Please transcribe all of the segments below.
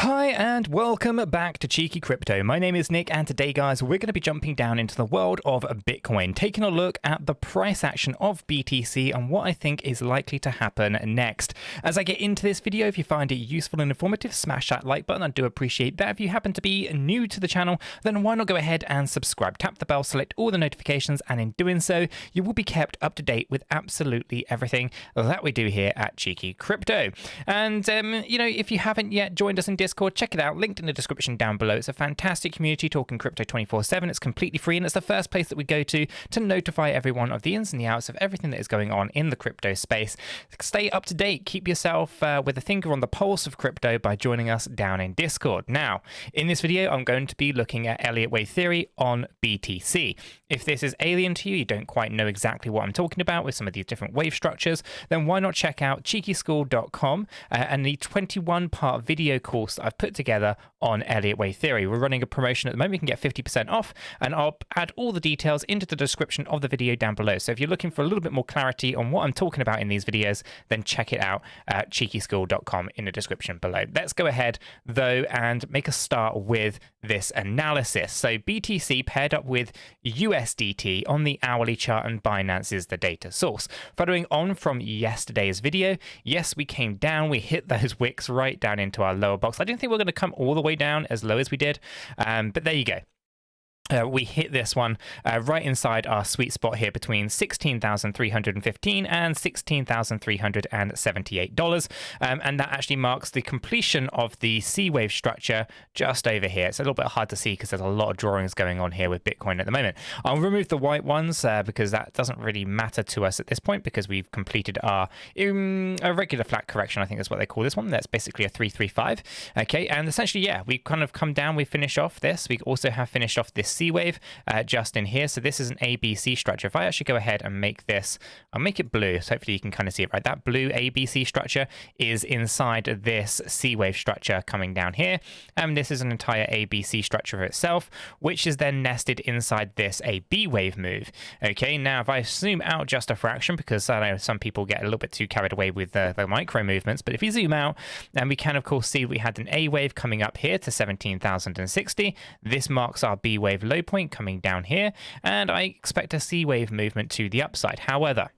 Hi and welcome back to Cheeky Crypto. My name is Nick and today guys we're going to be jumping down into the world of Bitcoin, taking a look at the price action of BTC and what I think is likely to happen next. As I get into this video, if you find it useful and informative, smash that like button. I do appreciate that. If you happen to be new to the channel, then why not go ahead and subscribe, tap the bell, select all the notifications, and in doing so you will be kept up to date with absolutely everything that we do here at Cheeky Crypto. And you know, if you haven't yet joined us in Discord, check it out, linked in the description down below. It's a fantastic community talking crypto 24/7. It's completely free and it's the first place that we go to notify everyone of the ins and the outs of everything that is going on in the crypto space. Stay up to date, keep yourself with a finger on the pulse of crypto by joining us down in Discord. Now, in this video, I'm going to be looking at Elliott wave theory on BTC. If this is alien to you, you don't quite know exactly what I'm talking about with some of these different wave structures, then why not check out 𝗕𝗘𝗪𝗀𝗪 and the 21-part video course that I've put together on Elliott wave theory. We're running a promotion at the moment. You can get 50% off, and I'll add all the details into the description of the video down below. So if you're looking for a little bit more clarity on what I'm talking about in these videos, then check it out at 𝗕𝗘𝗪𝗀𝗪 in the description below. Let's go ahead though and make a start with this analysis. So BTC paired up with USDT on the hourly chart, and Binance is the data source. Following on from yesterday's video, yes, we came down, we hit those wicks right down into our lower box. I didn't think we were going to come all the way down as low as we did, but there you go. We hit this one right inside our sweet spot here between $16,315 and $16,378, and that actually marks the completion of the C wave structure just over here. It's a little bit hard to see because there's a lot of drawings going on here with Bitcoin at the moment. I'll remove the white ones because that doesn't really matter to us at this point because we've completed our regular flat correction. I think that's what they call this one. That's basically a 335. Okay, and essentially, yeah, we kind of come down, we finish off this. We also have finished off this C wave just in here. So this is an ABC structure. If I actually go ahead and make this, I'll make it blue, so hopefully you can kind of see it right. That blue ABC structure is inside this C wave structure coming down here, and this is an entire ABC structure itself, which is then nested inside this AB wave move. Okay, now if I zoom out just a fraction, because I know some people get a little bit too carried away with the micro movements, but if you zoom out, then we can of course see we had an A wave coming up here to 17,060. This marks our B wave low point coming down here, and I expect a C wave movement to the upside. However,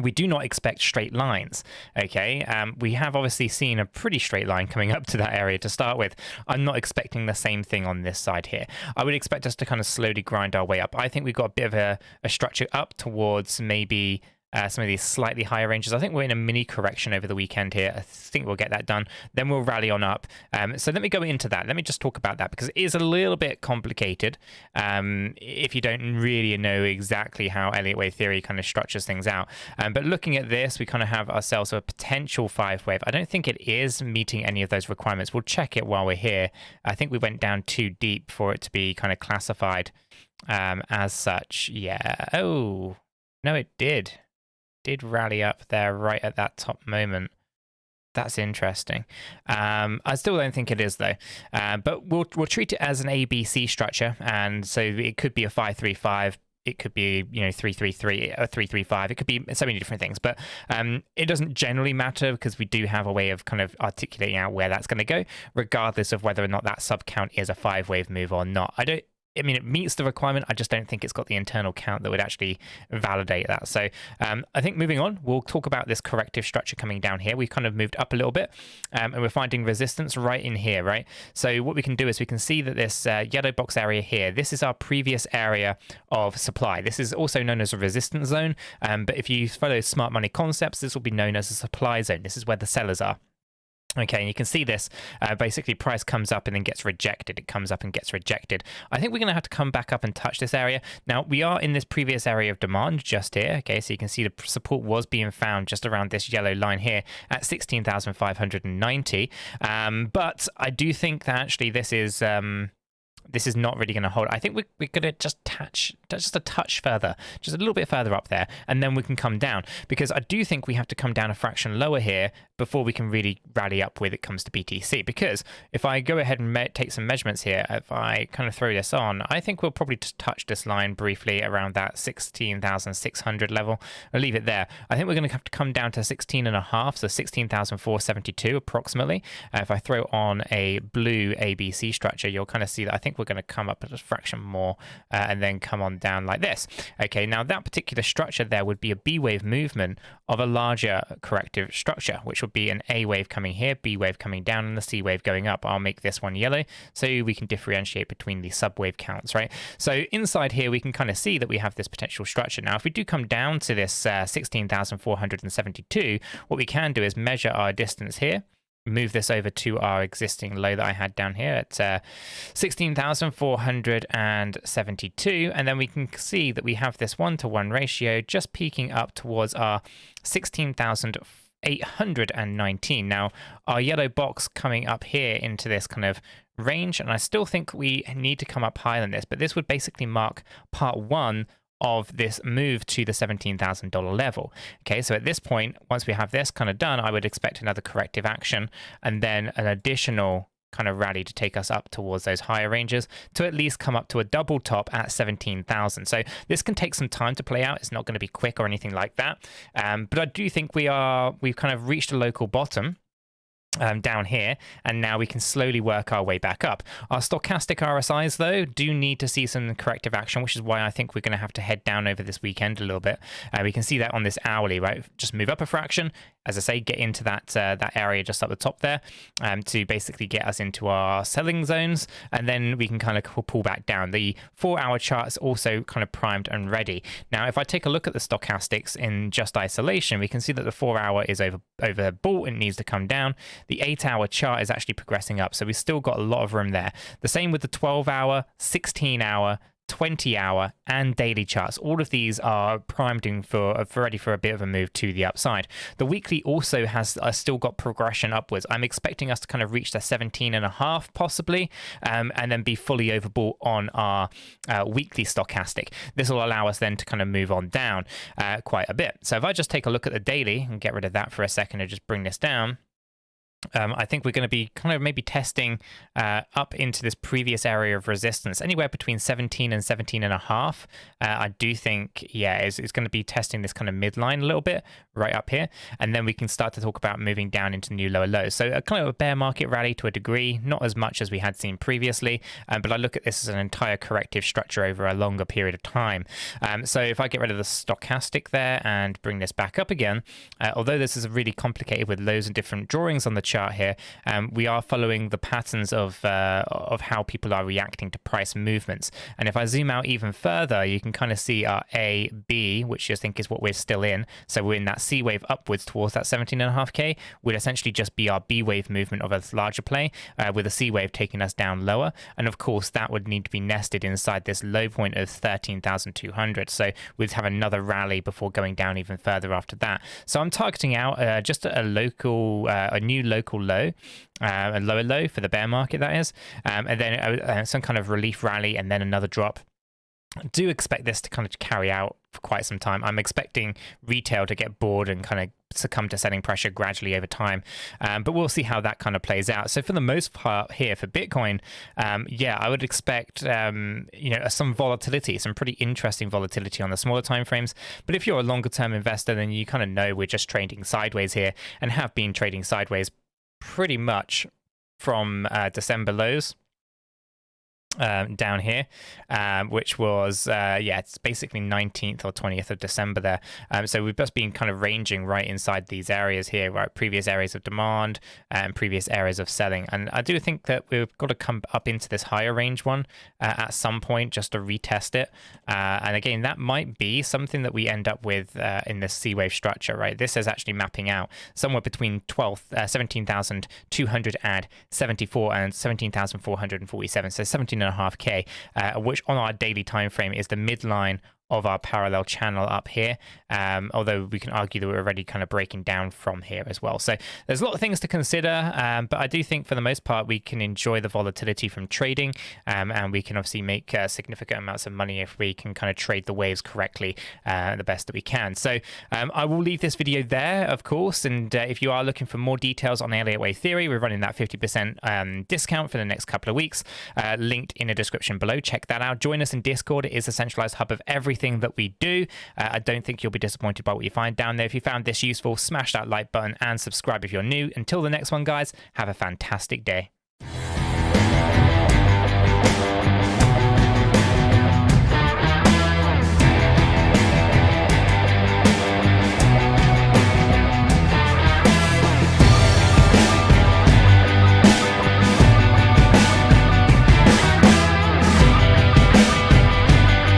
we do not expect straight lines. Okay, we have obviously seen a pretty straight line coming up to that area to start with. I'm not expecting the same thing on this side here. I would expect us to kind of slowly grind our way up. I think we've got a bit of a structure up towards maybe some of these slightly higher ranges. I think we're in a mini correction over the weekend here. I think we'll get that done. Then we'll rally on up. So let me go into that. Let me just talk about that because it is a little bit complicated if you don't really know exactly how Elliott wave theory kind of structures things out. But looking at this, we kind of have ourselves a potential 5 wave. I don't think it is meeting any of those requirements. We'll check it while we're here. I think we went down too deep for it to be kind of classified as such. Yeah. Oh, no, it did rally up there right at that top moment. That's interesting. I still don't think it is though, but we'll treat it as an ABC structure, and so it could be a 535. It could be, you know, 333 or 335. It could be so many different things, but it doesn't generally matter because we do have a way of kind of articulating out where that's going to go, regardless of whether or not that sub count is a 5 wave move or not. I mean, it meets the requirement. I just don't think it's got the internal count that would actually validate that. So I think moving on, we'll talk about this corrective structure coming down here. We've kind of moved up a little bit and we're finding resistance right in here, right? So what we can do is we can see that this yellow box area here, this is our previous area of supply. This is also known as a resistance zone. But if you follow smart money concepts, this will be known as a supply zone. This is where the sellers are. Okay, and you can see this, basically price comes up and then gets rejected. It comes up and gets rejected. I think we're going to have to come back up and touch this area. Now, we are in this previous area of demand just here. Okay, so you can see the support was being found just around this yellow line here at 16,590. But I do think that actually this is not really going to hold. I think we're going to just a touch further, just a little bit further up there, and then we can come down, because I do think we have to come down a fraction lower here before we can really rally up when it comes to BTC. Because if I go ahead and take some measurements here, if I kind of throw this on, I think we'll probably just touch this line briefly around that 16,600 level. I'll leave it there. I think we're going to have to come down to 16.5, so 16,472 approximately. If I throw on a blue ABC structure, you'll kind of see that I think we're going to come up a fraction more and then come on down like this. Okay, now that particular structure there would be a B wave movement of a larger corrective structure, which would be an A wave coming here, B wave coming down, and the C wave going up. I'll make this one yellow so we can differentiate between the subwave counts, right? So inside here, we can kind of see that we have this potential structure. Now, if we do come down to this 16,472, what we can do is measure our distance here, move this over to our existing low that I had down here at 16,472, and then we can see that we have this 1-to-1 ratio just peaking up towards our 16,819. Now, our yellow box coming up here into this kind of range, and I still think we need to come up higher than this, but this would basically mark part one of this move to the $17,000 level. Okay, so at this point, once we have this kind of done, I would expect another corrective action and then an additional kind of rally to take us up towards those higher ranges to at least come up to a double top at 17,000. So this can take some time to play out. It's not going to be quick or anything like that. But I do think we've kind of reached a local bottom down here, and now we can slowly work our way back up. Our stochastic RSIs, though, do need to see some corrective action, which is why I think we're going to have to head down over this weekend a little bit. We can see that on this hourly, right? Just move up a fraction, as I say, get into that area just up the top there to basically get us into our selling zones, and then we can kind of pull back down. The 4-hour chart is also kind of primed and ready. Now, if I take a look at the stochastics in just isolation, we can see that the 4-hour is overbought and needs to come down. The 8-hour chart is actually progressing up, so we've still got a lot of room there. The same with the 12-hour, 16-hour, 20-hour, and daily charts. All of these are primed ready for a bit of a move to the upside. The weekly also has still got progression upwards. I'm expecting us to kind of reach the 17.5 possibly, and then be fully overbought on our weekly stochastic. This will allow us then to kind of move on down quite a bit. So if I just take a look at the daily and get rid of that for a second and just bring this down, I think we're going to be kind of maybe testing up into this previous area of resistance, anywhere between 17 and 17.5. I do think, yeah, it's going to be testing this kind of midline a little bit right up here, and then we can start to talk about moving down into new lower lows. So a kind of a bear market rally to a degree, not as much as we had seen previously, but I look at this as an entire corrective structure over a longer period of time. So if I get rid of the stochastic there and bring this back up again, although this is really complicated with loads of different drawings on the chart here, we are following the patterns of how people are reacting to price movements. And if I zoom out even further, you can kind of see our A, B, which I think is what we're still in. So we're in that C wave upwards towards that 17.5K, would essentially just be our B wave movement of a larger play, with a C wave taking us down lower. And of course, that would need to be nested inside this low point of 13,200. So we'd have another rally before going down even further after that. So I'm targeting out just a new local low, a lower low for the bear market, that is, and then some kind of relief rally and then another drop. I do expect this to kind of carry out for quite some time. I'm expecting retail to get bored and kind of succumb to selling pressure gradually over time, but we'll see how that kind of plays out. So for the most part here for Bitcoin, yeah, I would expect some volatility, some pretty interesting volatility on the smaller time frames. But if you're a longer term investor, then you kind of know we're just trading sideways here and have been trading sideways pretty much from December lows down here, which was it's basically 19th or 20th of December there. So we've just been kind of ranging right inside these areas here, right, previous areas of demand and previous areas of selling. And I do think that we've got to come up into this higher range one at some point just to retest it. And again, that might be something that we end up with in this C wave structure, right? This is actually mapping out somewhere between 17,274 and 17,447, so 17.5K, which on our daily time frame is the midline of our parallel channel up here, although we can argue that we're already kind of breaking down from here as well. So there's a lot of things to consider, but I do think for the most part we can enjoy the volatility from trading, and we can obviously make significant amounts of money if we can kind of trade the waves correctly, the best that we can. So I will leave this video there, of course, and if you are looking for more details on the Elliott Wave theory, we're running that 50% discount for the next couple of weeks, linked in the description below. Check that out. Join us in Discord. It is a centralized hub of everything that we do. I don't think you'll be disappointed by what you find down there. If you found this useful, smash that like button and subscribe if you're new. Until the next one, guys, have a fantastic day.